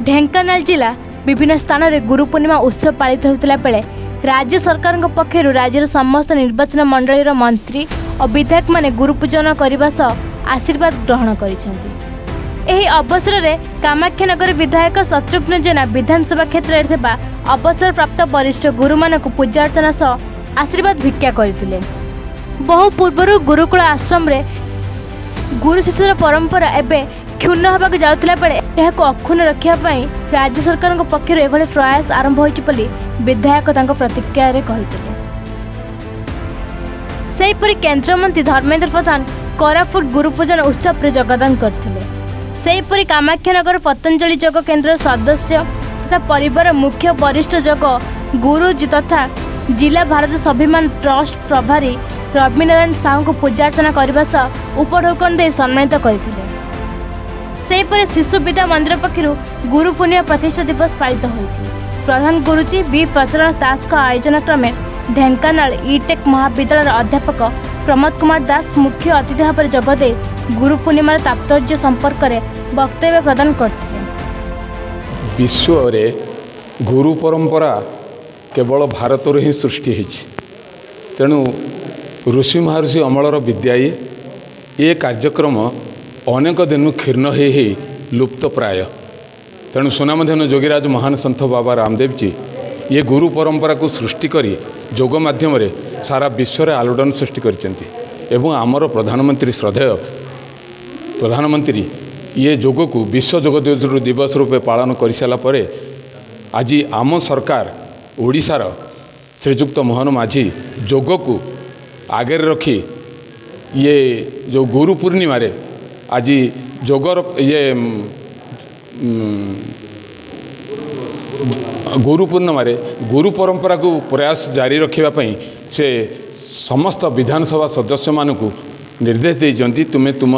ढेंकानाल जिला विभिन्न स्थान में गुरु पूर्णिमा उत्सव पालित होता बेले राज्य सरकार पक्षर राज्यर समस्त निर्वाचन मंडल मंत्री और विधायक माने गुरु पूजन करने सह आशीर्वाद ग्रहण कर अवसर में कामाख्यानगर विधायक शत्रुघ्न जेना विधानसभा क्षेत्र में अवसर प्राप्त वरिष्ठ गुरु मानक पूजा अर्चना सह आशीर्वाद भिक्षा करते। बहु पूर्व गुरुकुल आश्रम रे गुरु शिष्यर परंपरा एवं क्षुण्ण होगा जाऊला बेले यह अक्षुण्ण रखापी राज्य सरकार पक्षर एभली प्रयास आरंभ होली विधायक प्रतिक्रिया कहते। सेहीपरि केन्द्रमंत्री धर्मेन्द्र प्रधान कोरापुट गुरुपूजन उत्सव में योगदान करते। सेहीपरि कामाख्यानगर पतंजलि योग केन्द्र सदस्य तथा परिवार मुख्य वरिष्ठ योग गुरुजी तथा जिला भारत स्वाभिमान ट्रस्ट प्रभारी रविनारायण साहू को पूजा अर्चना करने सह उपढौकन दे सम्मानित करते। सेहीपरि शिशु विद्या मंदिर पक्षर गुरु पूर्णिमा प्रतिष्ठा दिवस पालित होइछि। प्रधान गुरुजी बी प्रचलन दास का आयोजन क्रमे ढेंकानाल ईटेक महाविद्यालय अध्यापक प्रमोद कुमार दास मुख्य अतिथि भाव में जोगदे गुरु पूर्णिमार तात्पर्य संपर्क में वक्तव्य प्रदान करते। विश्व रे गुरु परंपरा केवल भारत ही सृष्टि होइछि। तेणु ऋषि महर्षि अमलर विद्या ये कार्यक्रम अनेक दिन क्षीर्ण ही लुप्त प्राय। तेणु सुनामधन्य जोगीराज महान संत बाबा रामदेव जी ये गुरु परंपरा को सृष्टि करी योग माध्यम सारा विश्व रे आलोड़न सृष्टि करचंती। एवं आमर प्रधानमंत्री श्रद्धेय प्रधानमंत्री ये योग को विश्व योग दिवस रूपे पालन कर सारा पर आज आम सरकार ओडिशार श्रीजुक्त मोहन माझी योग को आगे रखी ये जो गुरु पूर्णिमा रे आज जोगर ये गुरु पूर्णिमा रे गुरु परंपरा को प्रयास जारी रखापी से समस्त विधानसभा सदस्य मानक निर्देश देइछन्ति तुमे तुम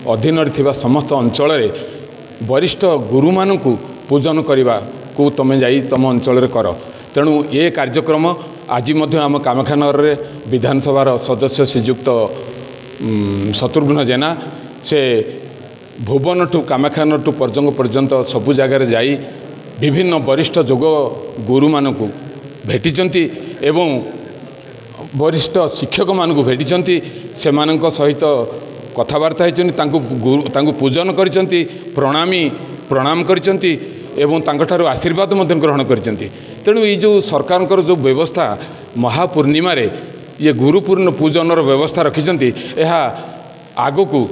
अधीन थिबा समस्त अंचल रे वरिष्ठ गुरु मानक पूजन करने को तुम जाई तुम अंचल रे कर। तेणु ये कार्यक्रम आज आम कामाख्यानगर रे विधानसभा सदस्य श्रीजुक्त शत्रुघ्न जेना से भुवन ठू कामाख्यानगर ठू पर्जंग पर्यंत सबु जगार जाई विभिन्न वरिष्ठ योग गुरु मानक भेटिचंती एवं वरिष्ठ शिक्षक मानक भेटिचंती से सहित कथबार्ता होती पूजन करचंती प्रणाम करचंती एवं तांकठारु आशीर्वाद मध्य ग्रहण करचंती। तेणु ये जो सरकार जो व्यवस्था महापूर्णिमा रे ये गुरुपूर्ण पूजन व्यवस्था रखिचंती यह आगो को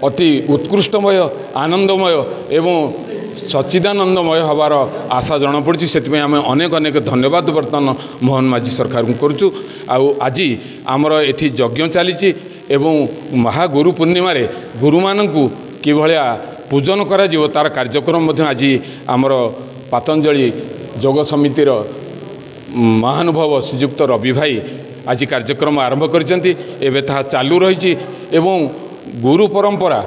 अति उत्कृष्टमय आनंदमय एवं सच्चिदानंदमय हबार आशा जना पड़ी। से आम अनेक अनेक धन्यवाद बर्तमान मोहन माझी सरकार को करुचु। आज आमर एठी यज्ञ चली एवं महागुरु पूर्णिमा रे गुरु मानकु कि भलिया पूजन करा जीवो तार कार्यक्रम आज आमर पतंजलि योग समितिर महानुभव श्रीजुक्त रवि भाई आज कार्यक्रम आरंभ करचंती। एबे ताहा चालू रही एवं गुरु परंपरा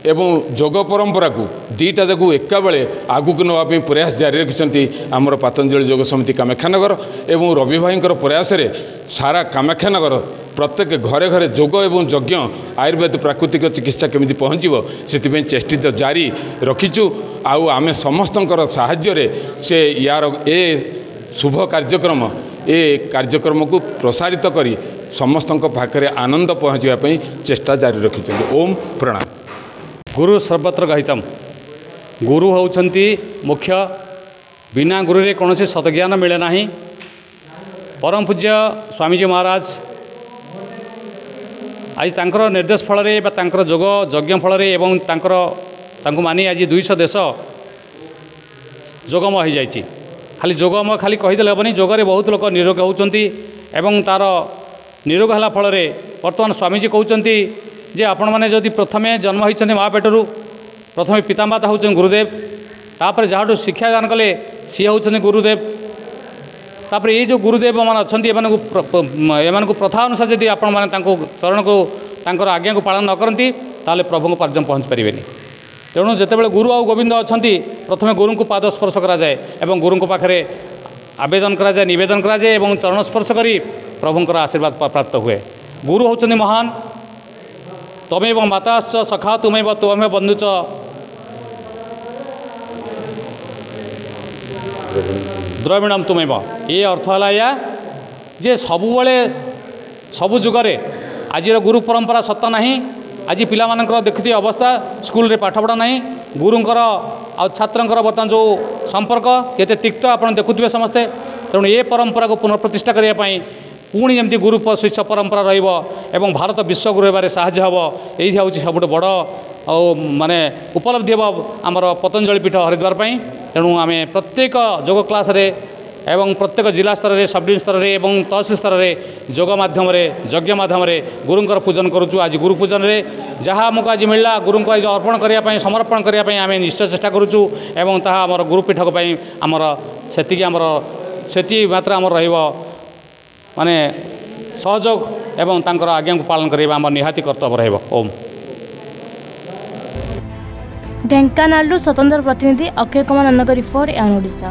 एवं योग परंपरा को दीटा जाकू एका बेले आगु को नवापी प्रयास जारी रखिछंती आमर पतंजलि योग समिति कामाख्यानगर एवं रवि भाई प्रयास रे सारा कामाख्यानगर प्रत्येक घरे घरे योग एवं यज्ञ आयुर्वेद प्राकृतिक चिकित्सा केमिति पहुँचो से चेष्टित जारी रखीचु। आमे समस्तंकर साहाय्य रे से यार ए शुभ कार्यक्रम ए कार्यक्रम को प्रसारित करी समस्तंक पाखरे आनंद पहुँचापी चेष्टा जारी रखिछंती। ओम प्रणाम। गुरु सर्वत्र गहितम गुरु होउछंती मुख्य बिना गुरु रे कौन सतज्ञान मिले ना। परम पूज्य स्वामीजी महाराज आज तांकर निर्देश फल जोग यज्ञ फल एवं तांको मानी आज 200 देश जोगमय हो जाइए। खाली जोगमय खाली कहीदेले हेबनी जोगरे बहुत लोक निरोग होउछंती एवं तार निरोग होला फल वर्तमान स्वामीजी कहउछंती जे आपण माने जदि प्रथमे जन्म होइछन्ते माँ पेटरू प्रथमे पितामाता होउछन गुरुदेव तापर जहाँठू शिक्षा दान कले सी होउछन्ते गुरुदेव तापर ये जो गुरुदेव मान अच्छी एम प्रथा अनुसार जब आपण मैंने चरण को तांकर आज्ञा को पालन न करती ताले प्रभु पर्यटन पहुँच पारे। तेणु जितेबाला गुरु आ गोविंद अच्छा प्रथम गुरु को पाद स्पर्श कराए और गुरु पाखे आवेदन कराए नवेदन कराए और चरण स्पर्श कर प्रभुंर आशीर्वाद प्राप्त हुए। गुरु होउछन्ति महान तमेव माताश्च सखा तुमेव त्वमेव बंधुच द्रविणम तुमेव ये अर्थ है या जे सबुबले सबु जुगरे आज गुरु परंपरा सत ना आज पिलामानकर देखुथि अवस्था स्कूल रे पाठपढ़ा ना गुरुंकर आ छात्रंकर बर्तमान जो संपर्क केते तिक्त आपण देखुथिबे समस्ते तेणु ये परंपरा को पुनर्प्रतिष्ठा करने पुणी जमी गुरु शिष्य परंपरा रही भारत विश्वगुरु होबारे साहाय्य हम यही हूँ सब बड़ माने उपलब्धि हम आमर पतंजलि पीठ हरिद्वार तेणु आम प्रत्येक योग क्लास रे एवं प्रत्येक जिला स्तर में सब डिविजन स्तर में एवं तहसिल स्तर में योग मध्यम यज्ञ मध्यम गुरुंकर पूजन करुचु। आज गुरु पूजन रे जहाँ आमको आज मिलला गुरु को आज अर्पण करने समर्पण करने आम निश्चय चेष्टा करुचु एवं ताहा आमर गुरुपीठक आमर से मात्रा आमर रहिबो माने सहयोग एवं तांकर आज्ञा को पालन करबा आम निहाती कर्तव्य रहिबो। ओम। ढेंकानालू स्वतंत्र प्रतिनिधि अक्षय कुमार नंदक रिपोर्ट एन ओडिशा।